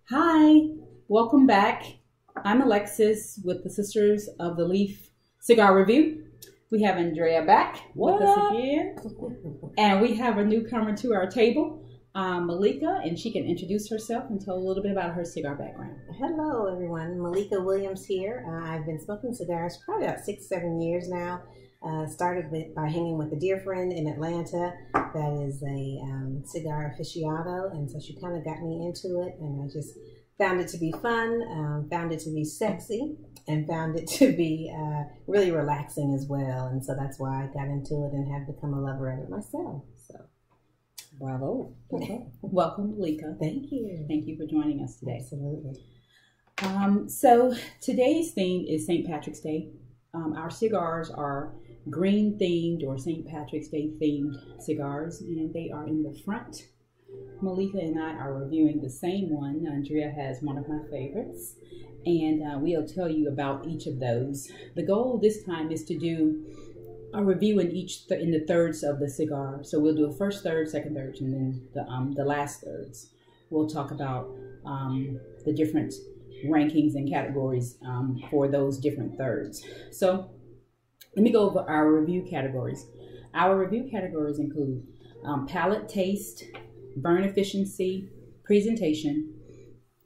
Hi, welcome back. I'm Alexis with the Sisters of the Leaf Cigar Review. We have Andrea back with us again. And we have a newcomer to our table, Malika, and she can introduce herself and tell a little bit about her cigar background. Hello, everyone. Malika Williams here. I've been smoking cigars probably about 6-7 years now. Started by hanging with a dear friend in Atlanta that is a cigar aficionado, and so she kind of got me into it, and I just found it to be fun, found it to be sexy, and found it to be really relaxing as well, and so that's why I got into it and have become a lover of it myself. So, bravo. Welcome, Malika. Thank you. Thank you for joining us today. Absolutely. So today's theme is St. Patrick's Day. Our cigars are green themed or St. Patrick's Day themed cigars, and they are in the front. Malika and I are reviewing the same one. Andrea has one of my favorites, and we'll tell you about each of those. The goal this time is to do a review in in the thirds of the cigar. So we'll do a first third, second third, and then the last thirds. We'll talk about the different rankings and categories for those different thirds. So let me go over our review categories. Our review categories include palate, taste, burn efficiency, presentation,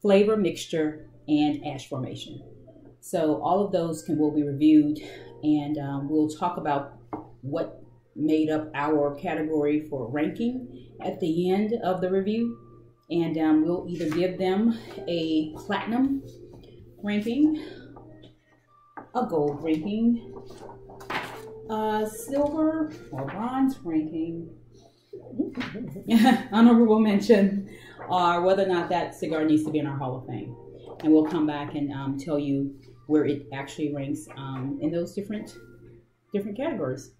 flavor mixture, and ash formation. So all of those will be reviewed, and we'll talk about what made up our category for ranking at the end of the review. And we'll either give them a platinum ranking, a gold ranking, a silver or bronze ranking, honorable mention, or whether or not that cigar needs to be in our Hall of Fame. And we'll come back and tell you where it actually ranks in those different categories.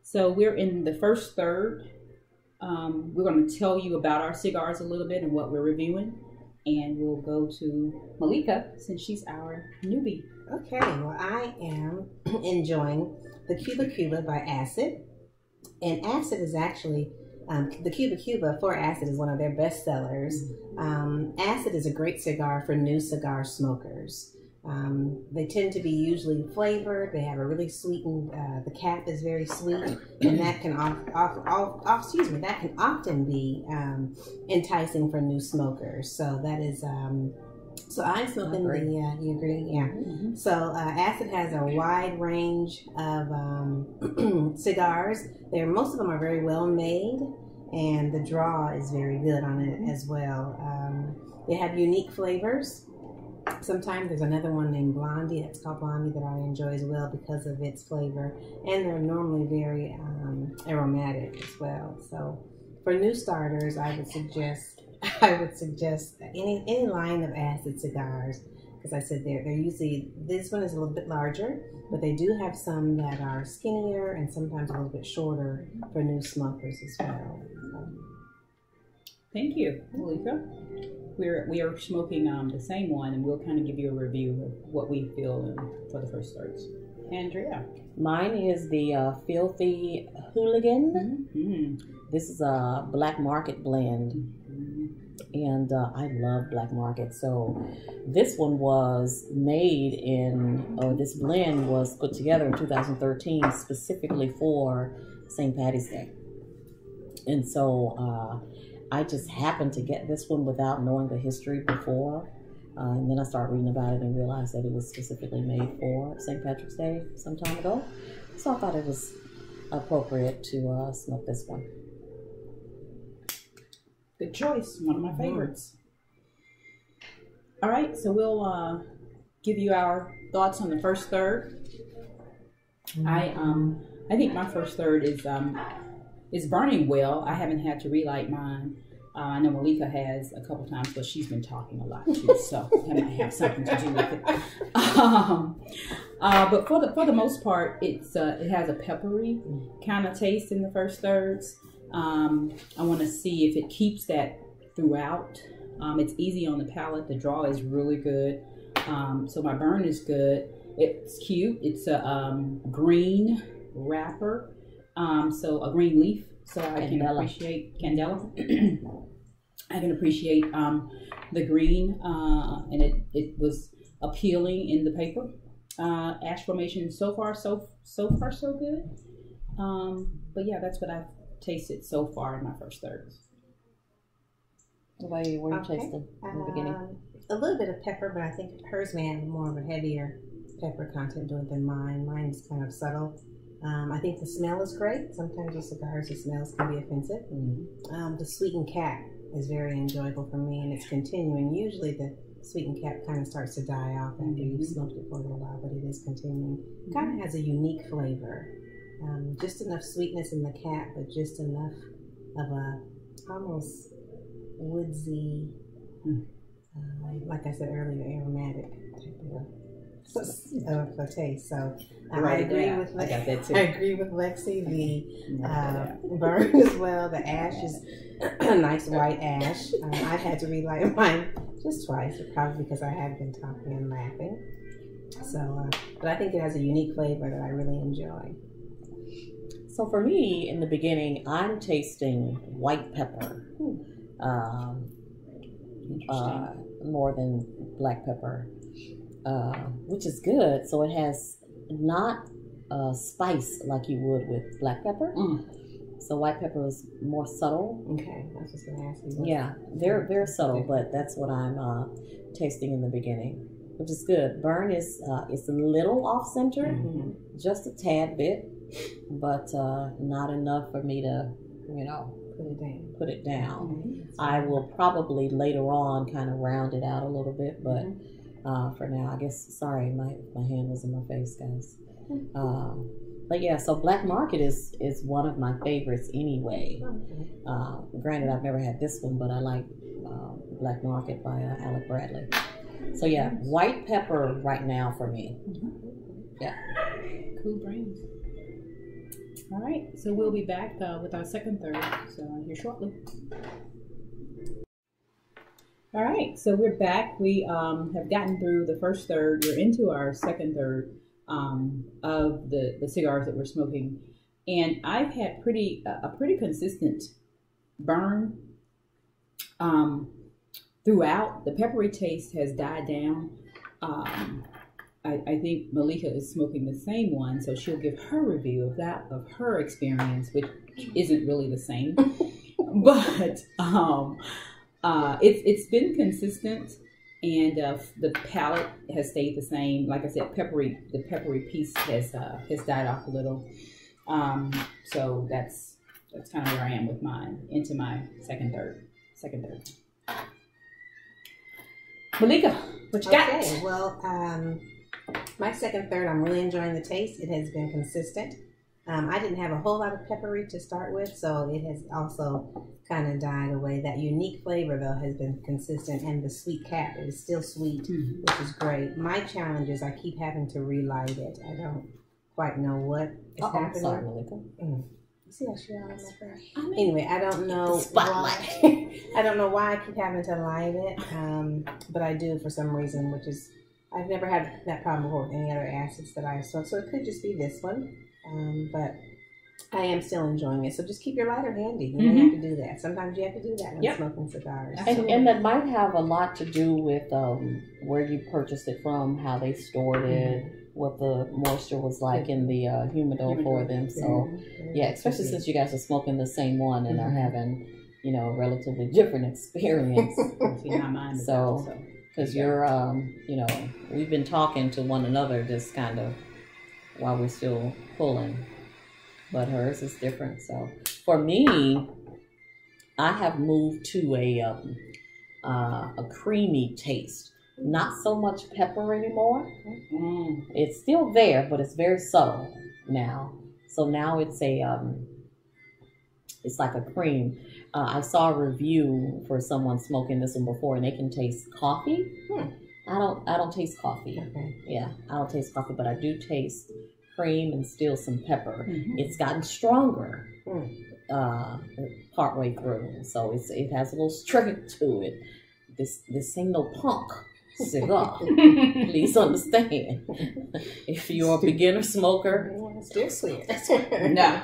So we're in the first third. We're going to tell you about our cigars a little bit and what we're reviewing, and we'll go to Malika since she's our newbie. Okay, well, I am enjoying the Cuba by Acid, and Acid is actually the Cuba for Acid is one of their best sellers. Acid is a great cigar for new cigar smokers. They tend to be usually flavored. They have a really sweetened, the cap is very sweet, and that can that can often be enticing for new smokers. So that is, so I'm smoking you agree? Yeah. Mm-hmm. So Acid has a wide range of cigars. Most of them are very well made, and the draw is very good on it as well. They have unique flavors. Sometimes there's another one named Blondie, that's called Blondie, that I enjoy as well because of its flavor, and they're normally very aromatic as well. So for new starters, I would suggest any line of Acid cigars, because I said they're usually, this one is a little bit larger, but they do have some that are skinnier and sometimes a little bit shorter for new smokers as well. Thank you, Malika. We are smoking the same one, and we'll kind of give you a review of what we feel for the first thirds. Andrea. Mine is the Filthy Hooligan. Mm-hmm. This is a Black Market blend, and I love Black Market. So this one was made this blend was put together in 2013 specifically for St. Patty's Day. And so I just happened to get this one without knowing the history before. And then I started reading about it and realized that it was specifically made for St. Patrick's Day some time ago. So I thought it was appropriate to smoke this one. Good choice. One of my favorites. All right, so we'll give you our thoughts on the first third. I think my first third is burning well. I haven't had to relight mine. I know Malika has a couple times, but she's been talking a lot too, so that might have something to do with it. But for the most part, it has a peppery kind of taste in the first thirds. I want to see if it keeps that throughout. It's easy on the palate. The draw is really good. So my burn is good. It's cute. It's a green wrapper. So a green leaf, so I can appreciate Candela. I can appreciate the green, and it was appealing in the paper. Ash formation so far so good. But yeah, that's what I've tasted so far in my first thirds. What were you tasting in the beginning? A little bit of pepper, but I think hers may have more of a heavier pepper content to it than mine. Mine is kind of subtle. I think the smell is great. Sometimes with cigars, the smells can be offensive. The sweetened cap is very enjoyable for me, and it's continuing. Usually the sweetened cap kind of starts to die off after you've smoked it for a little while, but it is continuing. It kind of has a unique flavor. Just enough sweetness in the cap, but just enough of a almost woodsy, like I said earlier, aromatic type of a taste. So I agree with Lexi. The burn as well. The ash is a nice white ash. I've had to relight mine just twice, probably because I have been talking and laughing. So, but I think it has a unique flavor that I really enjoy. So for me, in the beginning, I'm tasting white pepper more than black pepper, which is good. So it has not spice like you would with black pepper. So white pepper is more subtle. Okay, I was just going to ask you. Yeah, very subtle, but that's what I'm tasting in the beginning, which is good. Burn is it's a little off center, just a tad bit, but not enough for me to, put it down. I will probably later on kind of round it out a little bit, but for now, I guess. Sorry, my hand was in my face, guys. But yeah, so Black Market is one of my favorites anyway. Granted, I've never had this one, but I like Black Market by Alec Bradley. So yeah, white pepper right now for me. Yeah. Cool brains. All right, so we'll be back with our second third, so here shortly. All right, so we're back. We have gotten through the first third. We're into our second third of the cigars that we're smoking, and I've had a pretty consistent burn throughout. The peppery taste has died down. I think Malika is smoking the same one, so she'll give her review of her experience, which isn't really the same, but it's been consistent. And the palate has stayed the same. Like I said, the peppery piece has died off a little. So that's kind of where I am with mine, into my second third. Malika, what you got? Okay, well, my second third, I'm really enjoying the taste. It has been consistent. I didn't have a whole lot of peppery to start with, so it has also kind of died away. That unique flavor, though, has been consistent, and the sweet cap is still sweet, which is great. My challenge is I keep having to relight it. I don't quite know what is happening. Sorry, Malika. You see that shit on my face? Anyway, I don't know why. I don't know why I keep having to light it, but I do for some reason, which is I've never had that problem before with any other acids that I've smoked, so it could just be this one. But I am still enjoying it. So just keep your lighter handy. You don't have to do that. Sometimes you have to do that when smoking cigars. And that might have a lot to do with where you purchased it from, how they stored it, what the moisture was like in the humidor for them. So yeah, especially since you guys are smoking the same one and are having, a relatively different experience. So because you're, we've been talking to one another just kind of while we're still pulling, but hers is different. So for me, I have moved to a creamy taste, not so much pepper anymore. It's still there, but it's very subtle now. So now it's it's like a cream. I saw a review for someone smoking this one before, and they can taste coffee. I don't taste coffee. Yeah, I don't taste coffee, but I do taste cream and still some pepper. It's gotten stronger partway through, so it has a little strength to it. This ain't no punk cigar. Please understand. If you're a beginner smoker, still sweet. No.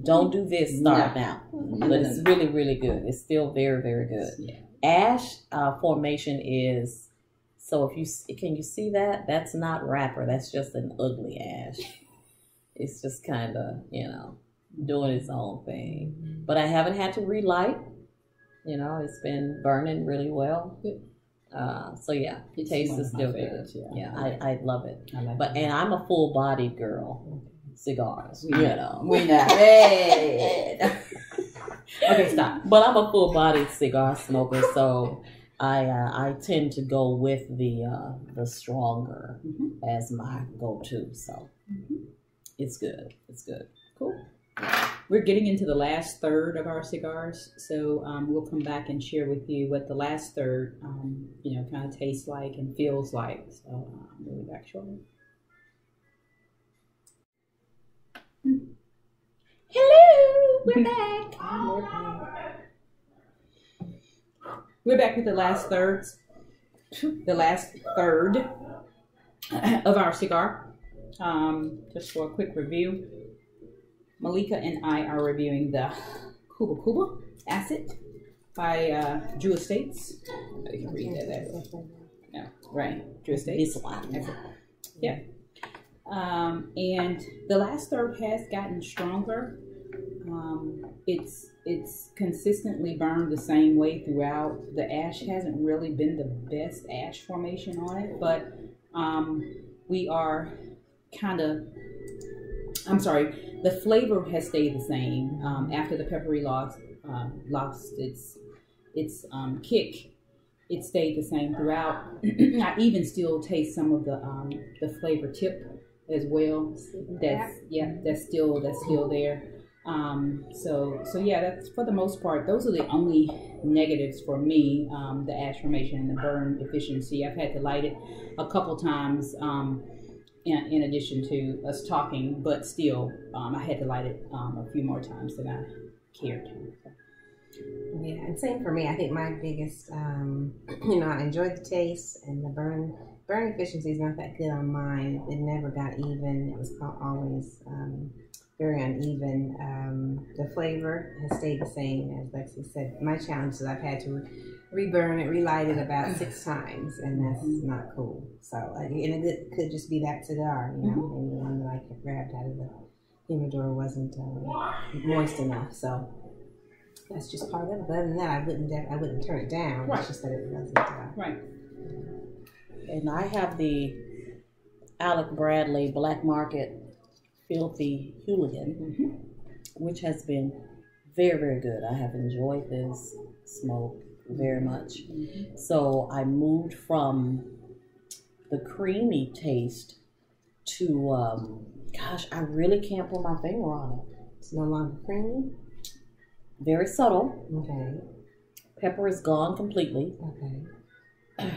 Don't do this. Start now. but it's really, really good. It's still very, very good. Yeah. Ash formation is, so if you can you see that? That's not wrapper. That's just an ugly ash. It's just kind of, doing its own thing. But I haven't had to relight. It's been burning really well. So yeah, the taste is still good. Yeah, I love it. And I'm a full bodied girl. Cigars, We know. Hey. Okay, stop. But I'm a full bodied cigar smoker, so I tend to go with the stronger as my go to. So it's good. It's good. Cool. We're getting into the last third of our cigars, so we'll come back and share with you what the last third, kind of tastes like and feels like. So we'll be back shortly. Hello, we're back. We're back with the last third of our cigar. Just for a quick review, Malika and I are reviewing the Cuba Cuba Acid by Drew Estates. You can read that. No, right, Drew Estates. Yeah. And the last third has gotten stronger. It's consistently burned the same way throughout. The ash hasn't really been the best ash formation on it, but we are the flavor has stayed the same. After the peppery lost its kick, it stayed the same throughout. I even still taste some of the flavor tip as well. That's still there. So yeah, that's for the most part. Those are the only negatives for me. The ash formation and the burn efficiency. I've had to light it a couple times. In addition to us talking, but still, I had to light it a few more times than I cared to. So. Yeah, and same for me. I think my biggest, I enjoyed the taste, and the burn efficiency is not that good on mine. It never got even. It was always very uneven. The flavor has stayed the same, as Lexi said. My challenge is I've had to reburn it, relight it about 6 times, and that's not cool. So, and it could just be that cigar, maybe the one that I grabbed out of the humidor wasn't moist enough. So that's just part of it. But other than that, I wouldn't turn it down. Right. It's just that it wasn't right. And I have the Alec Bradley Black Market Filthy Hooligan, which has been very, very good. I have enjoyed this smoke very much. So I moved from the creamy taste to, I really can't put my finger on it. It's no longer creamy? Very subtle. Okay. Pepper is gone completely. Okay.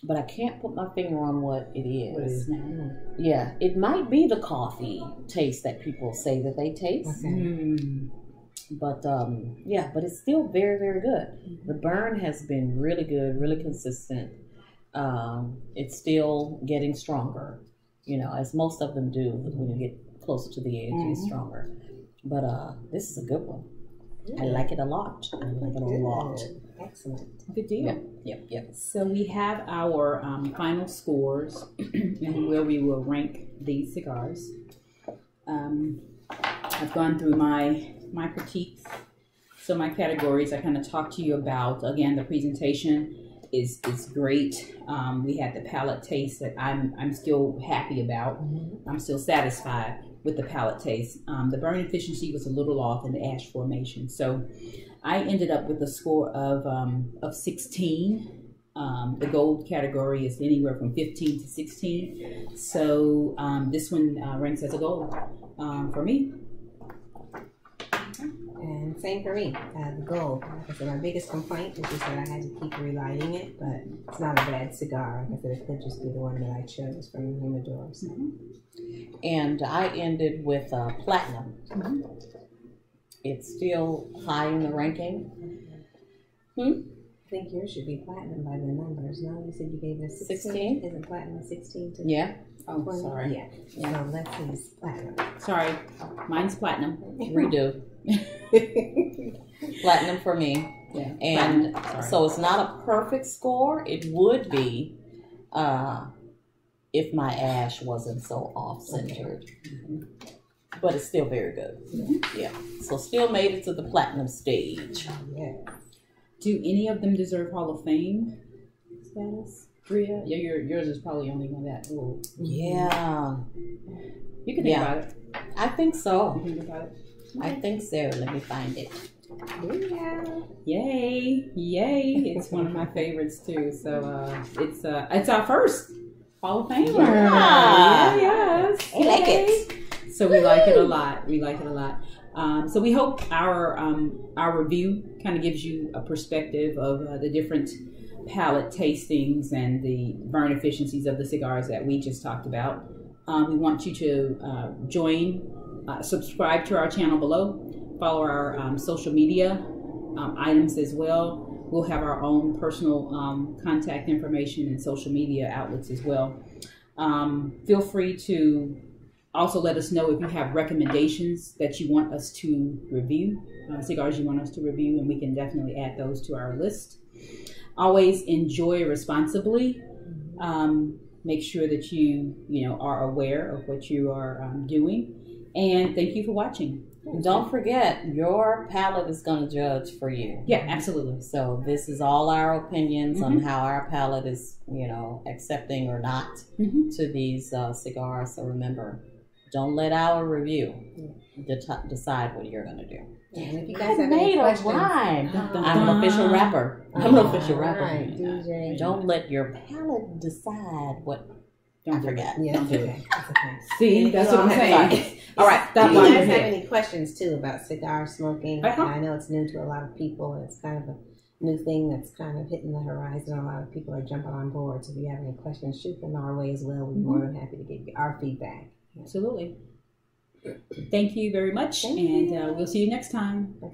But I can't put my finger on what it is. What is now? Yeah, it might be the coffee taste that people say that they taste. Okay. But but it's still very, very good. The burn has been really good, really consistent. It's still getting stronger, as most of them do. When you get closer to the edge, it's stronger. But this is a good one. I like it a lot. I like it a lot. Excellent. Good deal. Yep. So we have our final scores and where we will rank these cigars. I've gone through my critiques. So my categories I kind of talked to you about. Again, the presentation is great. We had the palate taste that I'm still happy about. I'm still satisfied with the palate taste. The burn efficiency was a little off in the ash formation. So I ended up with a score of 16. The gold category is anywhere from 15 to 16. So this one ranks as a gold for me. And same for me, the gold. Like I said, my biggest complaint is just that I had to keep relighting it, but it's not a bad cigar. Like I said, it could just be the one that I chose from the humidor. So. And I ended with platinum. It's still high in the ranking. I think yours should be platinum by the numbers. No, you said you gave it 16. Isn't platinum 16 too? Yeah. Oh, 20? sorry. Yeah. So let's use platinum. Sorry, mine's platinum. Redo. Platinum for me. Yeah. And so it's not a perfect score. It would be if my ash wasn't so off-centered. But it's still very good. Yeah. So still made it to the platinum stage. Yeah. Do any of them deserve Hall of Fame status? Bria? Yeah, yours is probably only one that little. Yeah. You can think about it. I think so. You can think about it. I think so. Let me find it. Yeah. Yay! Yay! It's one of my favorites too. So it's our first Hall of Fame. Yeah. Yes. I like Yay. it. So we like it a lot. We like it a lot. So we hope our review kind of gives you a perspective of the different palate tastings and the burn efficiencies of the cigars that we just talked about. We want you to subscribe to our channel below, follow our social media items as well. We'll have our own personal contact information and social media outlets as well. Feel free to also let us know if you have recommendations that you want us to review, cigars you want us to review, and we can definitely add those to our list. Always enjoy responsibly. Make sure that you are aware of what you are doing. And thank you for watching. Don't forget, your palate is going to judge for you. Yeah, absolutely. So this is all our opinions on how our palate is, accepting or not to these cigars. So remember, don't let our review decide what you're going to do. And if you guys have any questions, rhyme. I'm an official rapper. I'm an official rapper. Right, DJ. Don't let your palate decide what. Don't forget. forget. Yeah, Don't do okay. it. That's okay. See, that's what I'm saying. All right. If you while guys you're have here. any questions too about cigar smoking, I know it's new to a lot of people, and it's kind of a new thing that's kind of hitting the horizon. A lot of people are jumping on board. So if you have any questions, shoot them our way as well. We're more than happy to give you our feedback. Absolutely. Thank you very much, and we'll see you next time. Bye.